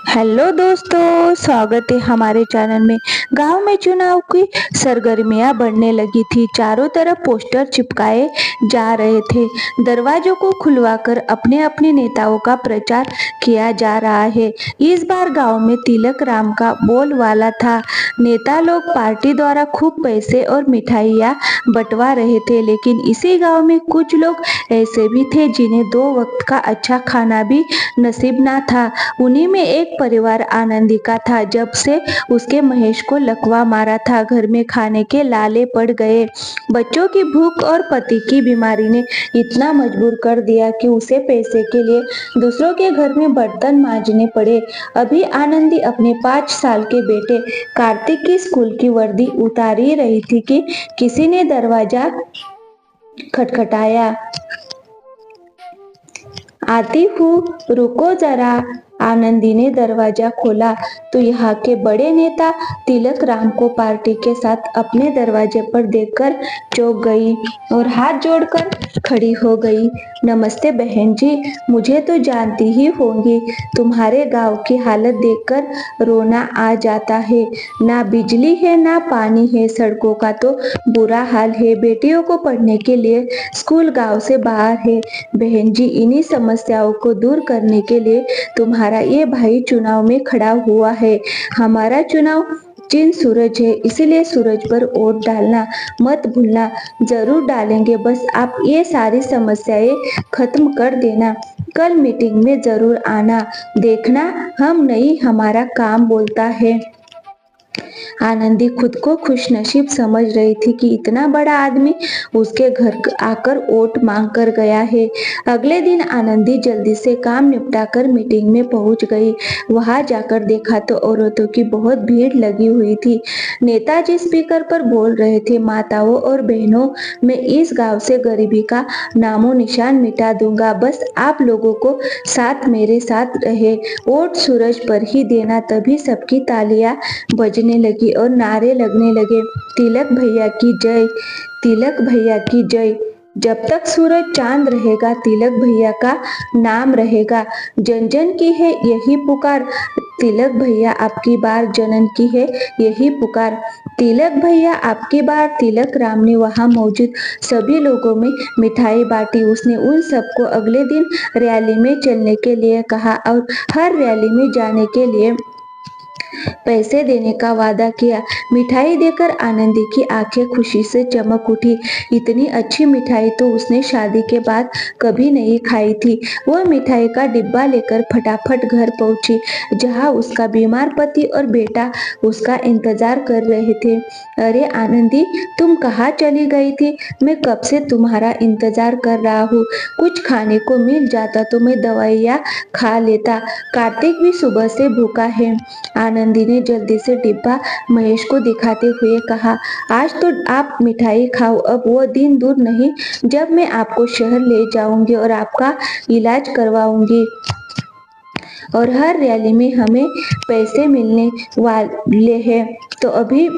Hello दोस्तों, स्वागत है हमारे चैनल में। गांव में चुनाव की सरगर्मियां बढ़ने लगी थी। चारों तरफ पोस्टर चिपकाए जा रहे थे। दरवाजों को खुलवाकर अपने अपने नेताओं का प्रचार किया जा रहा है। इस बार गांव में तिलक राम का बोलबाला था। नेता लोग पार्टी द्वारा खूब पैसे और मिठाइयां बंटवा रहे थे, लेकिन इसी गांव में कुछ लोग ऐसे भी थे जिन्हें दो वक्त का अच्छा खाना भी नसीब ना था। उन्हीं में एक परिवार आनंदी का था। जब से उसके महेश को लकवा मारा था, घर में खाने के लाले पड़ गए। बच्चों की भूख और पति की बीमारी ने इतना मजबूर कर दिया कि उसे पैसे के लिए दूसरों के घर में बर्तन मांजने पड़े। अभी आनंदी अपने 5 साल के बेटे कार्तिक की स्कूल की वर्दी उतारी रही थी कि किसी ने दरवाजा खटखटाया। आती हूँ, रुको जरा। आनंदी ने दरवाजा खोला तो यहाँ के बड़े नेता तिलक राम को पार्टी के साथ अपने दरवाजे पर देखकर चौंक गई और हाथ जोड़कर खड़ी हो गई। नमस्ते बहन जी, मुझे तो जानती ही होंगी। तुम्हारे गांव की हालत देखकर रोना आ जाता है। ना बिजली है ना पानी है, सड़कों का तो बुरा हाल है। बेटियों को पढ़ने के लिए स्कूल गांव से बाहर है। बहन जी, इन्हीं समस्याओं को दूर करने के लिए तुम्हारा ये भाई चुनाव में खड़ा हुआ है। हमारा चुनाव चिन्ह सूरज है, इसलिए सूरज पर वोट डालना मत भूलना। जरूर डालेंगे, बस आप ये सारी समस्याएं खत्म कर देना। कल मीटिंग में जरूर आना, देखना हम नहीं हमारा काम बोलता है। आनंदी खुद को खुशनसीब समझ रही थी कि इतना बड़ा आदमी उसके घर आकर वोट मांग कर गया है। अगले दिन आनंदी जल्दी से काम निपटाकर मीटिंग में पहुंच गई। वहां जाकर देखा तो औरतों की बहुत भीड़ लगी हुई थी। नेताजी स्पीकर पर बोल रहे थे, माताओं और बहनों, मैं इस गांव से गरीबी का नामो निशान मिटा दूंगा। बस आप लोगों को साथ मेरे साथ रहे। वोट सूरज पर ही देना। तभी सबकी तालियां बजने लगी और नारे लगने लगे, तिलक भैया की जय, तिलक भैया की जय। जब तक सूरज चांद रहेगा तिलक भैया का नाम रहेगा। जन जन की है यही पुकार, तिलक भैया आपकी बार जनन की है यही पुकार। तिलक भैया आपकी बार। तिलक राम ने वहां मौजूद सभी लोगों में मिठाई बांटी। उसने उन सबको अगले दिन रैली में चलने के लिए कहा और हर रैली में जाने के लिए पैसे देने का वादा किया। मिठाई देकर आनंदी की आंखें खुशी से चमक उठी। इतनी अच्छी मिठाई तो उसने शादी के बाद कभी नहीं खाई थी। वह मिठाई का डिब्बा लेकर फटाफट घर पहुंची, जहां उसका बीमार पति और बेटा उसका इंतजार कर रहे थे। अरे आनंदी, तुम कहाँ चली गई थी? मैं कब से तुम्हारा इंतजार कर रहा हूँ। कुछ खाने को मिल जाता तो मैं दवाइयाँ खा लेता। कार्तिक भी सुबह से भूखा है। आनंदी ने जल्दी से डिब्बा महेश को दिखाते हुए कहा, आज तो आप मिठाई खाओ। अब वो दिन दूर नहीं जब मैं आपको शहर ले जाऊंगी और आपका इलाज करवाऊंगी और हर रैली में हमें पैसे मिलने वाले हैं। तो अभी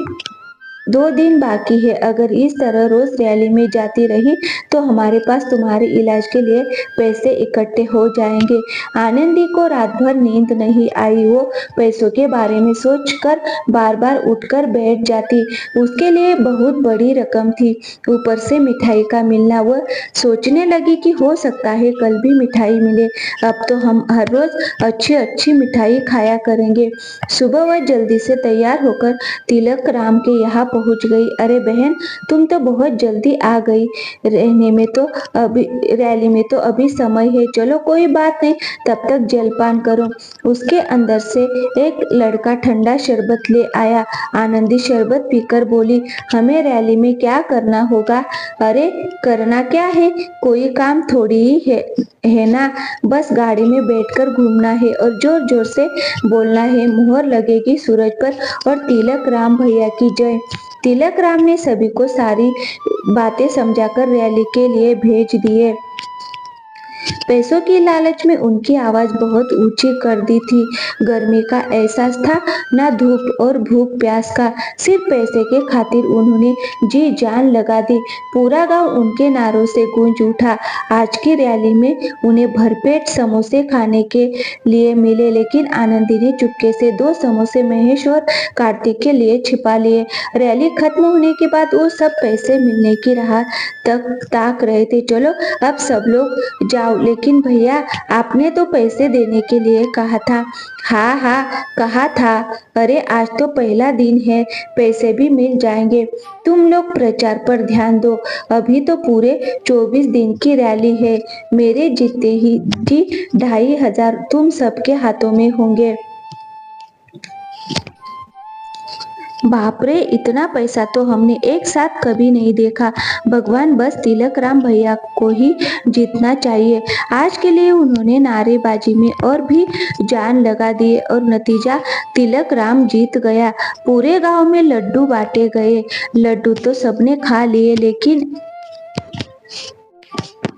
2 दिन बाकी है। अगर इस तरह रोज रैली में जाती रही तो हमारे पास तुम्हारे इलाज के लिए पैसे इकट्ठे हो जाएंगे। आनंदी को रात भर नींद नहीं आई। वो पैसों के बारे में सोचकर बार बार उठकर बैठ जाती। उसके लिए बहुत बड़ी रकम थी, ऊपर से मिठाई का मिलना। वह सोचने लगी कि हो सकता है कल भी मिठाई मिले। अब तो हम हर रोज अच्छी अच्छी मिठाई खाया करेंगे। सुबह वह जल्दी से तैयार होकर तिलक राम के यहाँ पहुंच गई। अरे बहन, तुम तो बहुत जल्दी आ गई। रहने में तो अभी रैली में तो अभी समय है। चलो कोई बात नहीं, तब तक जलपान करो। उसके अंदर से एक लड़का ठंडा शरबत ले आया। आनंदी शरबत पीकर बोली, हमें रैली में क्या करना होगा? अरे करना क्या है, कोई काम थोड़ी ही है ना। बस गाड़ी में बैठकर घूमना है और जोर जोर से बोलना है, मुहर लगेगी सूरज पर और तिलक राम भैया की जय। तिलक राम ने सभी को सारी बातें समझाकर रैली के लिए भेज दिए। पैसों की लालच में उनकी आवाज बहुत ऊंची कर दी थी। गर्मी का एहसास था, ना धूप और भूख प्यास का। सिर्फ पैसे के खातिर उन्होंने जी जान लगा दी। पूरा गांव उनके नारों से गूंज उठा। आज की रैली में उन्हें भरपेट समोसे खाने के लिए मिले, लेकिन आनंदी ने चुपके से 2 समोसे महेश और कार्तिक के लिए छिपा लिए। रैली खत्म होने के बाद वो सब पैसे मिलने की राह तक ताक रहे थे। चलो अब सब लोग जाओ, लेकिन भैया आपने तो पैसे देने के लिए कहा था। हाँ हाँ कहा था। अरे आज तो पहला दिन है, पैसे भी मिल जाएंगे। तुम लोग प्रचार पर ध्यान दो, अभी तो पूरे 24 दिन की रैली है। मेरे जीते ही 2,500 तुम सबके हाथों में होंगे। बाप रे, इतना पैसा तो हमने एक साथ कभी नहीं देखा। भगवान बस तिलक राम भैया को ही जीतना चाहिए। आज के लिए उन्होंने नारेबाजी में और भी जान लगा दिए और नतीजा तिलक राम जीत गया। पूरे गांव में लड्डू बांटे गए। लड्डू तो सबने खा लिए, लेकिन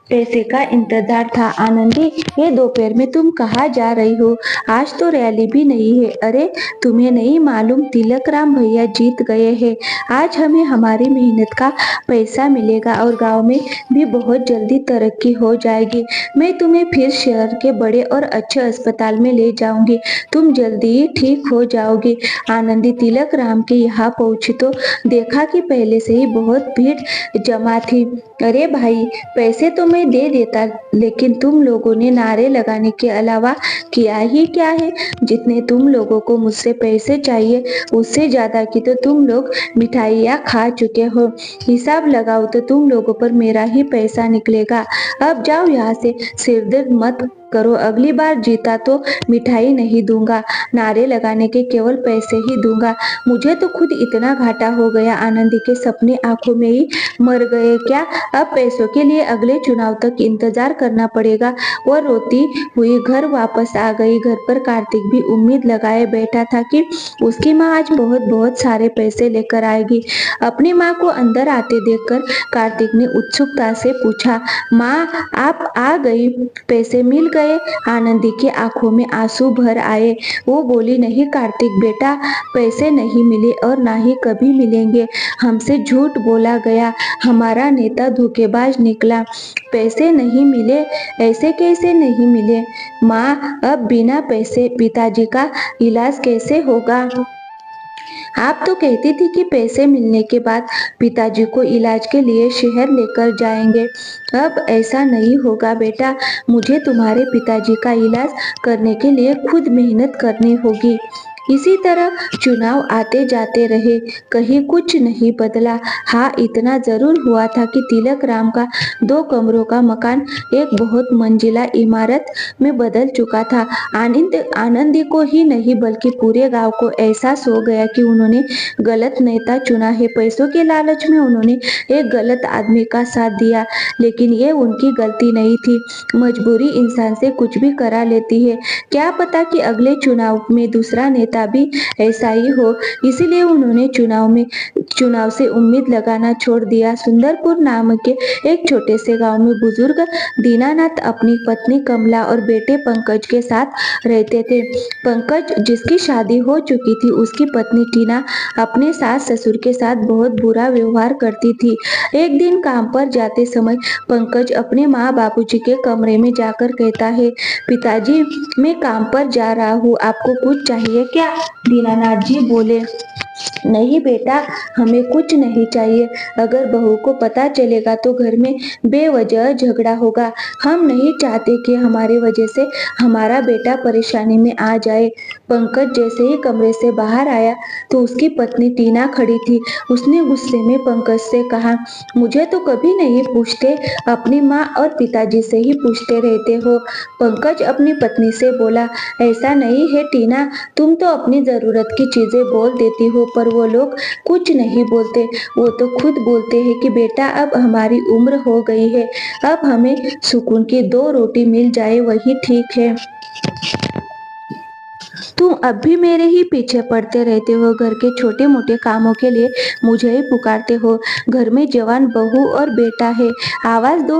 पैसे का इंतजार था। आनंदी, ये दोपहर में तुम कहाँ जा रही हो? आज तो रैली भी नहीं है। अरे तुम्हें नहीं मालूम, तिलक राम भैया जीत गए हैं। आज हमें हमारी मेहनत का पैसा मिलेगा और गांव में भी बहुत जल्दी तरक्की हो जाएगी। मैं तुम्हें फिर शहर के बड़े और अच्छे अस्पताल में ले जाऊंगी। तुम जल्दी ही ठीक हो जाओगी। आनंदी तिलक राम के यहाँ पहुंची तो देखा कि पहले से ही बहुत भीड़ जमा थी। अरे भाई, पैसे तो मैं दे देता, लेकिन तुम लोगों ने नारे लगाने के अलावा किया ही क्या है? जितने तुम लोगों को मुझसे पैसे चाहिए, उससे ज्यादा की तो तुम लोग मिठाइयाँ खा चुके हो। हिसाब लगाओ तो तुम लोगों पर मेरा ही पैसा निकलेगा। अब जाओ यहाँ से, सिरदर्द मत करो। अगली बार जीता तो मिठाई नहीं दूंगा, नारे लगाने के केवल पैसे ही दूंगा। मुझे तो खुद इतना घाटा हो गया। आनंदी के सपने आंखों में ही मर गए क्या? अब पैसों के लिए अगले चुनाव तक इंतजार करना पड़ेगा। वो रोती हुई घर वापस आ गई। घर पर कार्तिक भी उम्मीद लगाए बैठा था कि उसकी माँ आज बहुत बहुत सारे पैसे लेकर आएगी। अपनी माँ को अंदर आते देखकर कार्तिक ने उत्सुकता से पूछा, माँ आप आ गई, पैसे मिल गए? आनंदी की आंखों में आंसू भर आए। वो बोली, नहीं कार्तिक बेटा, पैसे नहीं मिले और ना ही कभी मिलेंगे। हमसे झूठ बोला गया, हमारा नेता धोखेबाज निकला। पैसे नहीं मिले? ऐसे कैसे नहीं मिले माँ? अब बिना पैसे पिताजी का इलाज कैसे होगा? आप तो कहती थी कि पैसे मिलने के बाद पिताजी को इलाज के लिए शहर लेकर जाएंगे। अब ऐसा नहीं होगा बेटा, मुझे तुम्हारे पिताजी का इलाज करने के लिए खुद मेहनत करनी होगी। इसी तरह चुनाव आते जाते रहे, कहीं कुछ नहीं बदला। हाँ, इतना जरूर हुआ था कि तिलक राम का 2 कमरों का मकान एक बहुत मंजिला इमारत में बदल चुका था। आनंदी को ही नहीं बल्कि पूरे गांव को एहसास हो गया कि उन्होंने गलत नेता चुना है। पैसों के लालच में उन्होंने एक गलत आदमी का साथ दिया, लेकिन ये उनकी गलती नहीं थी। मजबूरी इंसान से कुछ भी करा लेती है। क्या पता कि अगले चुनाव में दूसरा नेता भी ऐसा ही हो। इसीलिए उन्होंने चुनाव से उम्मीद लगाना छोड़ दिया। सुंदरपुर नाम के एक छोटे से गांव में बुजुर्ग दीनानाथ अपनी पत्नी कमला और बेटे पंकज के साथ रहते थे। पंकज, जिसकी शादी हो चुकी थी, उसकी पत्नी टीना अपने सास ससुर के साथ बहुत बुरा व्यवहार करती थी। एक दिन काम पर जाते समय पंकज अपने माँ बाबूजी के कमरे में जाकर कहता है, पिताजी मैं काम पर जा रहा हूँ, आपको कुछ चाहिए क्या? दीनानाथ जी बोले, नहीं बेटा, हमें कुछ नहीं चाहिए। अगर बहू को पता चलेगा तो घर में बेवजह झगड़ा होगा। हम नहीं चाहते कि हमारी वजह से हमारा बेटा परेशानी में आ जाए। पंकज जैसे ही कमरे से बाहर आया तो उसकी पत्नी टीना खड़ी थी। उसने गुस्से में पंकज से कहा, मुझे तो कभी नहीं पूछते, अपनी माँ और पिताजी से ही पूछते रहते हो। पंकज अपनी पत्नी से बोला, ऐसा नहीं है टीना, तुम तो अपनी जरूरत की चीजें बोल देती हो, पर वो लोग कुछ नहीं बोलते। वो तो खुद बोलते हैं कि बेटा अब हमारी उम्र हो गई है, अब हमें सुकून की 2 रोटी मिल जाए वही ठीक है। तुम अब भी मेरे ही पीछे पड़ते रहते हो। घर के छोटे मोटे कामों के लिए मुझे ही पुकारते हो। घर में जवान बहू और बेटा है, आवाज दो।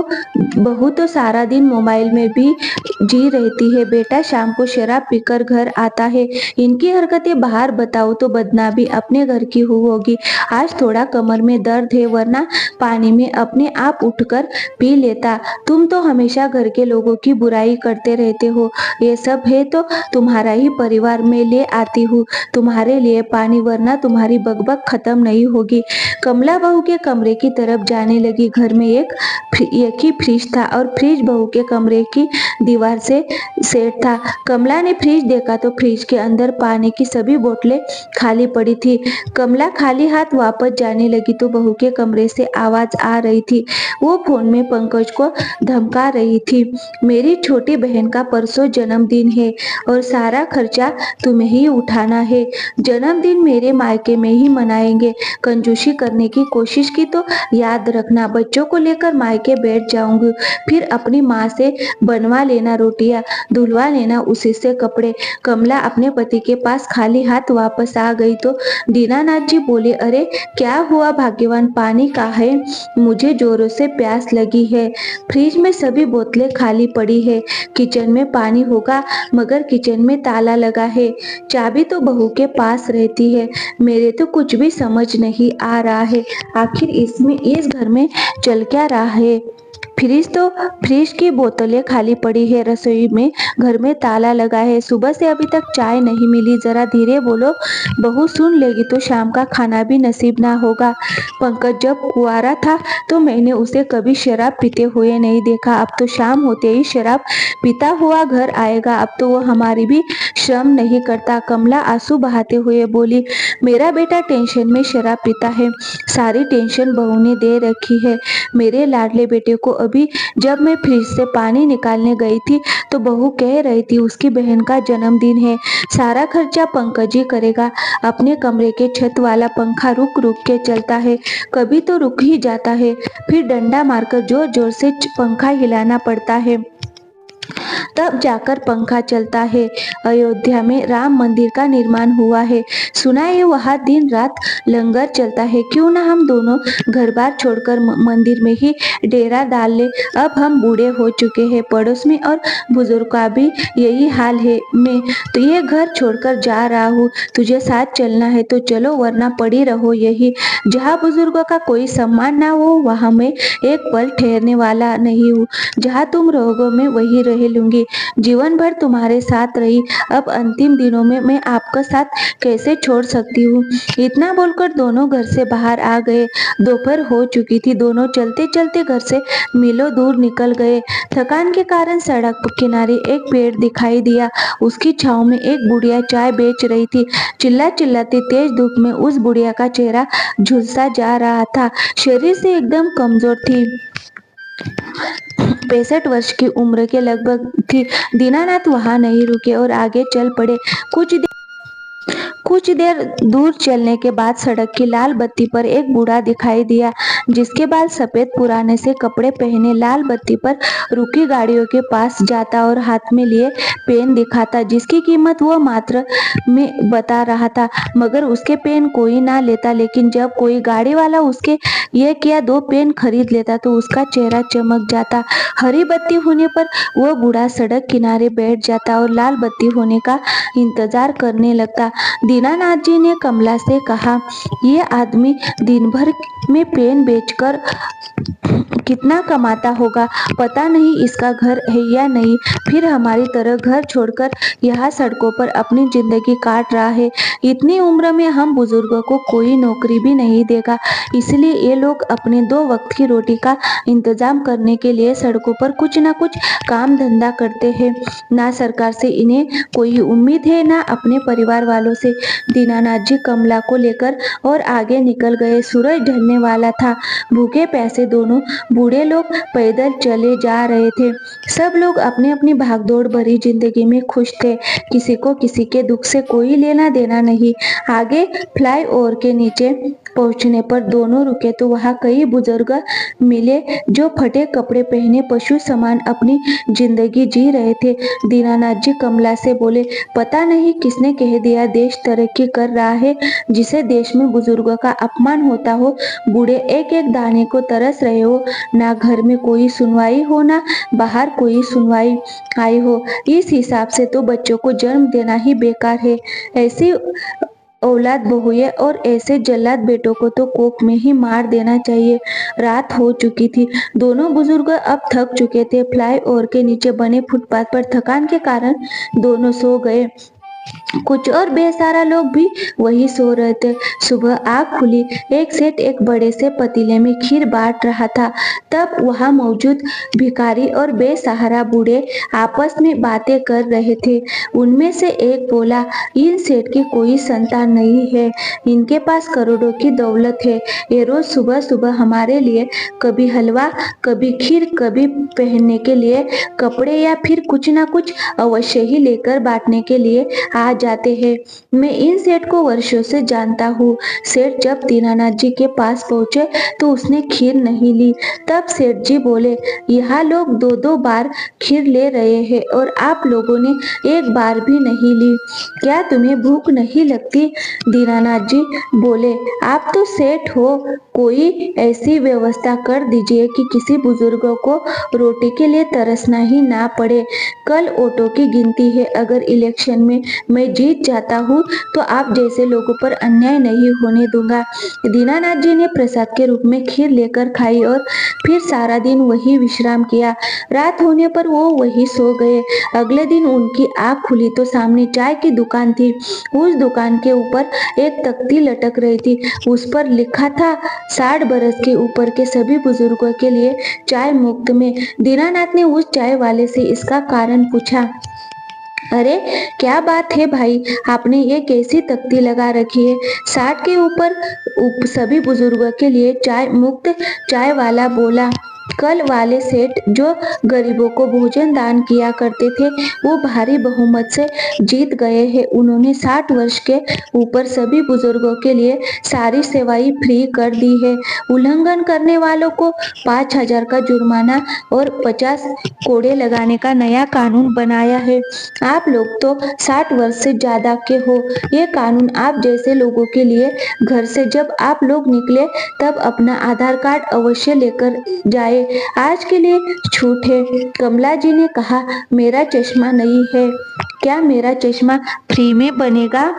बहू तो सारा दिन मोबाइल में भी जी रहती है, बेटा शाम को शराब पीकर घर आता है। इनकी हरकतें बाहर बताओ तो बदनामी अपने घर की होगी। आज थोड़ा कमर में दर्द है, वरना पानी में अपने आप उठकर पी लेता। तुम तो हमेशा घर के लोगों की बुराई करते रहते हो। ये सब है तो तुम्हारा ही परिवार में ले आती हूँ तुम्हारे लिए पानी, वरना तुम्हारी बकबक खत्म नहीं होगी। कमला बहू के कमरे की तरफ जाने लगी। घर में एक ही फ्रिज था और फ्रिज बहू के कमरे की दीवार से सेट था। कमला ने फ्रिज देखा तो फ्रिज के अंदर पानी की सभी बोतलें खाली पड़ी थी। कमला खाली हाथ वापस जाने लगी तो बहू के कमरे से आवाज आ रही थी। वो फोन में पंकज को धमका रही थी, मेरी छोटी बहन का परसों जन्मदिन है और सारा खर्चा तुम्हें ही उठाना है। जन्मदिन मेरे मायके में ही मनाएंगे। कंजूसी करने की कोशिश की तो याद रखना, बच्चों को लेकर मायके बैठ जाऊंगी। फिर अपनी माँ से बनवा लेना रोटियां, धुलवा लेना उसी से कपड़े। कमला अपने पति के पास खाली हाथ वापस आ गई तो दीनानाथ जी बोले, अरे क्या हुआ भाग्यवान, पानी कहाँ है? मुझे जोरों से प्यास लगी है। फ्रिज में सभी बोतलें खाली पड़ी है। किचन में पानी होगा, मगर किचन में ताला लगा है। चाबी तो बहू के पास रहती है। मेरे तो कुछ भी समझ नहीं आ रहा है, आखिर इस घर में चल क्या रहा है। फ्रिज की बोतलें खाली पड़ी है, रसोई में घर में ताला लगा है, सुबह से अभी तक चाय नहीं मिली। जरा धीरे बोलो, बहू सुन लेगी तो शाम का खाना भी नसीब ना होगा। पंकज जब कुंवारा था तो मैंने उसे कभी शराब पीते हुए नहीं देखा। अब तो शाम होते ही शराब पीता हुआ घर आएगा। अब तो वो हमारी भी श्रम नहीं करता। कमला आंसू बहाते हुए बोली, मेरा बेटा टेंशन में शराब पीता है, सारी टेंशन बहू ने दे रखी है मेरे लाडले बेटे को। अभी जब मैं फ्रिज से पानी निकालने गई थी तो बहू कह रही थी उसकी बहन का जन्मदिन है, सारा खर्चा पंकज ही करेगा। अपने कमरे के छत वाला पंखा रुक रुक के चलता है, कभी तो रुक ही जाता है, फिर डंडा मारकर जोर जोर से पंखा हिलाना पड़ता है, तब जाकर पंखा चलता है। अयोध्या में राम मंदिर का निर्माण हुआ है, सुना है वहाँ दिन रात लंगर चलता है। क्यों ना हम दोनों घर बार छोड़कर मंदिर में ही डेरा डाल ले। अब हम बूढ़े हो चुके हैं, पड़ोस में और बुजुर्ग का भी यही हाल है। मैं तो ये घर छोड़कर जा रहा हूँ, तुझे साथ चलना है तो चलो, वरना पड़ी रहो यही। जहाँ बुजुर्गों का कोई सम्मान ना हो वहाँ मैं एक पल ठहरने वाला नहीं हूँ। जहाँ तुम रहोगे मैं वही रह लूंगी, जीवन भर तुम्हारे साथ रही। अब अंतिम दिनों में मैं आपका साथ कैसे छोड़ सकती हूँ। इतना बोलकर दोनों घर से बाहर आ गए। दोपहर हो चुकी थी, दोनों चलते चलते घर से मीलों दूर निकल गए। थकान के कारण सड़क किनारे एक पेड़ दिखाई दिया, उसकी छांव में एक बुढ़िया चाय बेच रही थी। चिल्ला चिल्लाती तेज धूप में उस बुढ़िया का चेहरा झुलसा जा रहा था, शरीर से एकदम कमजोर थी, 65 वर्ष की उम्र के लगभग थी। दीनानाथ वहां नहीं रुके और आगे चल पड़े। कुछ देर दूर चलने के बाद सड़क की लाल बत्ती पर एक बूढ़ा दिखाई दिया, जिसके बाल सफेद, पुराने से कपड़े पहने लाल बत्ती पर रुकी गाड़ियों के पास जाता और हाथ में लिए पेन दिखाता, जिसकी कीमत वो मात्र में बता रहा था, मगर उसके पेन कोई ना लेता। लेकिन जब कोई गाड़ी वाला उसके 1 या 2 पेन खरीद लेता तो उसका चेहरा चमक जाता। हरी बत्ती होने पर वो बूढ़ा सड़क किनारे बैठ जाता और लाल बत्ती होने का इंतजार करने लगता। दीनानाथ जी ने कमला से कहा, ये आदमी दिन भर में पेन बेचकर कितना कमाता होगा, पता नहीं इसका घर है या नहीं, फिर हमारी तरह घर छोड़कर यहाँ सड़कों पर अपनी जिंदगी काट रहा है। इतनी उम्र में हम बुजुर्गों को कोई नौकरी भी नहीं देगा, इसलिए ये लोग अपने 2 वक्त की रोटी का इंतजाम करने के लिए सड़कों पर कुछ ना कुछ काम धंधा करते हैं। ना सरकार से इन्हें कोई उम्मीद है, ना अपने परिवार वालों से। दीनानाथ जी कमला को लेकर और आगे निकल गए। सूरज ढलने वाला था। भूखे प्यासे दोनों बूढ़े लोग पैदल चले जा रहे थे। सब लोग अपनी अपनी भागदौड़ भरी जिंदगी में खुश थे, किसी को किसी के दुख से कोई लेना देना नहीं। आगे फ्लाईओवर के नीचे पहुंचने पर दोनों रुके तो वहां कई बुजुर्ग मिले जो फटे कपड़े पहने पशु समान अपनी जिंदगी जी रहे थे। दीनानाथ जी कमला से बोले, पता नहीं किसने कह दिया देश तरक्की कर रहा है। जिसे देश में बुजुर्गों का अपमान होता हो, बूढ़े एक एक दाने को तरस रहे हो, ना घर में कोई सुनवाई हो ना बाहर कोई सुनवाई आई हो, इस हिसाब से तो बच्चों को जन्म देना ही बेकार है। ऐसी औलाद बहुए और ऐसे जल्लाद बेटों को तो कोख में ही मार देना चाहिए। रात हो चुकी थी। दोनों बुजुर्ग अब थक चुके थे। फ्लाईओवर के नीचे बने फुटपाथ पर थकान के कारण दोनों सो गए। कुछ और बेसहारा लोग भी वही सो रहे थे। सुबह आग खुली। एक सेठ एक बड़े से पतीले में खीर बांट रहा था। तब वहां मौजूद भिखारी और बेसहारा बूढ़े आपस में बातें कर रहे थे। उनमें से एक बोला, इन सेठ की कोई संतान नहीं है। इनके पास करोड़ों की दौलत है। ये रोज सुबह सुबह हमारे लिए कभी हलवा, कभी खीर, कभी पहनने के लिए कपड़े या फिर कुछ ना कुछ अवश्य ही लेकर बांटने के लिए आ जाते हैं। मैं इन सेठ को वर्षों से जानता हूँ। सेठ जब दीनानाथ जी के पास पहुंचे तो उसने खीर नहीं ली। तब सेठ जी बोले, यहाँ लोग दो दो बार खीर ले रहे हैं और आप लोगों ने एक बार भी नहीं ली। क्या तुम्हें भूख नहीं लगती? दीनानाथ जी बोले, आप तो सेठ हो, कोई ऐसी व्यवस्था कर दीजिए कि किसी बुजुर्गों को रोटी के लिए तरसना ही ना पड़े। कल वोटों की गिनती है। अगर इलेक्शन में मैं जीत जाता हूँ तो आप जैसे लोगों पर अन्याय नहीं होने दूंगा। दीनानाथ जी ने प्रसाद के रूप में खीर लेकर खाई और फिर सारा दिन वही विश्राम किया। रात होने पर वो वही सो गए। अगले दिन उनकी आँख खुली तो सामने चाय की दुकान थी। उस दुकान के ऊपर एक तख्ती लटक रही थी। उस पर लिखा था, 60 बरस के ऊपर के सभी बुजुर्गों के लिए चाय मुफ्त में। दीनानाथ ने उस चाय वाले से इसका कारण पूछा। अरे क्या बात है भाई, आपने ये कैसी तख्ती लगा रखी है? 60 के ऊपर सभी बुजुर्गों के लिए चाय मुफ्त। चाय वाला बोला, कल वाले सेठ जो गरीबों को भोजन दान किया करते थे वो भारी बहुमत से जीत गए हैं। उन्होंने 60 वर्ष के ऊपर सभी बुजुर्गों के लिए सारी सेवाएं फ्री कर दी है। उल्लंघन करने वालों को 5,000 का जुर्माना और 50 कोड़े लगाने का नया कानून बनाया है। आप लोग तो 60 वर्ष से ज्यादा के हो। ये कानून आप जैसे लोगों के लिए। घर से जब आप लोग निकले तब अपना आधार कार्ड अवश्य लेकर जाए। आज के लिए छूट है। कमला जी ने कहा, मेरा चश्मा नहीं है। क्या मेरा चश्मा फ्री में बनेगा?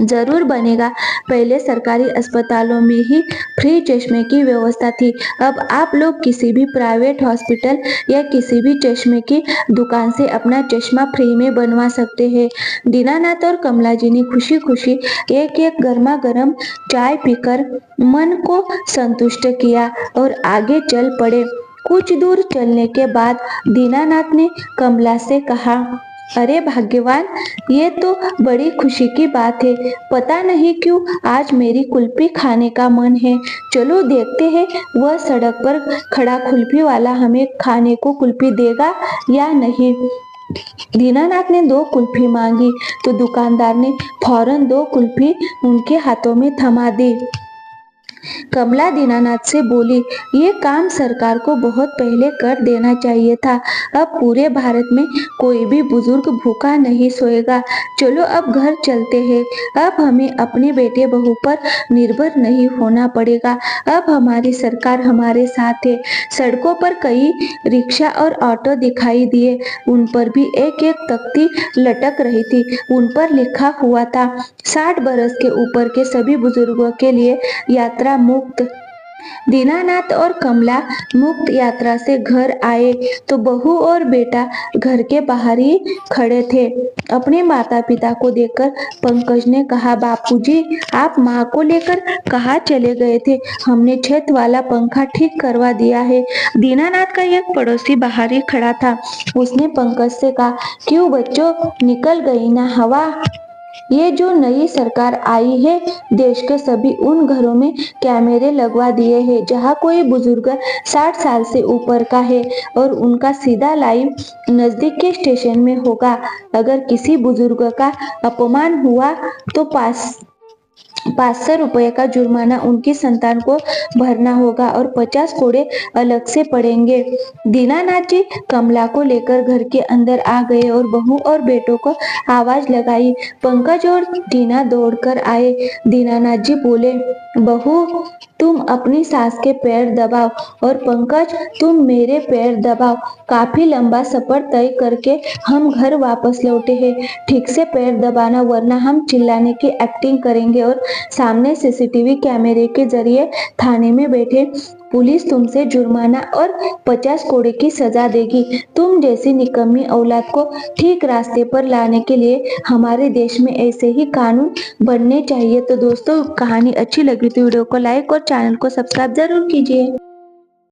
जरूर बनेगा। पहले सरकारी अस्पतालों में ही फ्री चश्मे की व्यवस्था थी। अब आप लोग किसी भी प्राइवेट हॉस्पिटल या किसी भी चश्मे की दुकान से अपना चश्मा फ्री में बनवा सकते हैं। दीनानाथ और कमला जी ने खुशी खुशी एक एक गर्मा गर्म चाय पीकर मन को संतुष्ट किया और आगे चल पड़े। कुछ दूर चलने के बाद दीनानाथ ने कमला से कहा, अरे भाग्यवान, ये तो बड़ी खुशी की बात है। पता नहीं क्यों आज मेरी कुल्फी खाने का मन है। चलो देखते हैं वह सड़क पर खड़ा कुल्फी वाला हमें खाने को कुल्फी देगा या नहीं। दीनानाथ ने 2 कुल्फी मांगी तो दुकानदार ने फौरन 2 कुल्फी उनके हाथों में थमा दी। कमला दीनानाथ से बोली, ये काम सरकार को बहुत पहले कर देना चाहिए था। अब पूरे भारत में कोई भी बुजुर्ग भूखा नहीं सोएगा। चलो अब घर चलते हैं। अब हमें अपने बेटे बहू पर निर्भर नहीं होना पड़ेगा। अब हमारी सरकार हमारे साथ है। सड़कों पर कई रिक्शा और ऑटो दिखाई दिए। उन पर भी एक एक तख्ती लटक रही थी। उन पर लिखा हुआ था, 60 बरस के ऊपर के सभी बुजुर्गों के लिए यात्रा मुक्त। दीनानाथ और कमला मुक्त यात्रा से घर आए तो बहू और बेटा घर के बाहर ही खड़े थे। अपने माता पिता को देखकर पंकज ने कहा, बापूजी, आप माँ को लेकर कहाँ चले गए थे? हमने छत वाला पंखा ठीक करवा दिया है। दीनानाथ का एक पड़ोसी बाहर ही खड़ा था। उसने पंकज से कहा, क्यों बच्चों, निकल गई ना हवा? ये जो नई सरकार आई है, देश के सभी उन घरों में कैमरे लगवा दिए हैं जहां कोई बुजुर्ग 60 साल से ऊपर का है और उनका सीधा लाइव नजदीक के स्टेशन में होगा। अगर किसी बुजुर्ग का अपमान हुआ तो ₹500 का जुर्माना उनकी संतान को भरना होगा और 50 कोड़े अलग से पड़ेंगे। दीनानाथ जी कमला को लेकर घर के अंदर आ गए और बहू और बेटों को आवाज लगाई। पंकज और टीना दौड़कर आए। दीनानाथ जी बोले, बहू तुम अपनी सास के पैर दबाओ और पंकज तुम मेरे पैर दबाओ। काफी लंबा सफर तय करके हम घर वापस लौटे हैं। ठीक से पैर दबाना वरना हम चिल्लाने की एक्टिंग करेंगे और सामने सीसीटीवी कैमरे के जरिए थाने में बैठे पुलिस तुमसे जुर्माना और 50 कोड़े की सजा देगी। तुम जैसी निकम्मी औलाद को ठीक रास्ते पर लाने के लिए हमारे देश में ऐसे ही कानून बनने चाहिए। तो दोस्तों कहानी अच्छी लगी तो वीडियो को लाइक और चैनल को सब्सक्राइब जरूर कीजिए।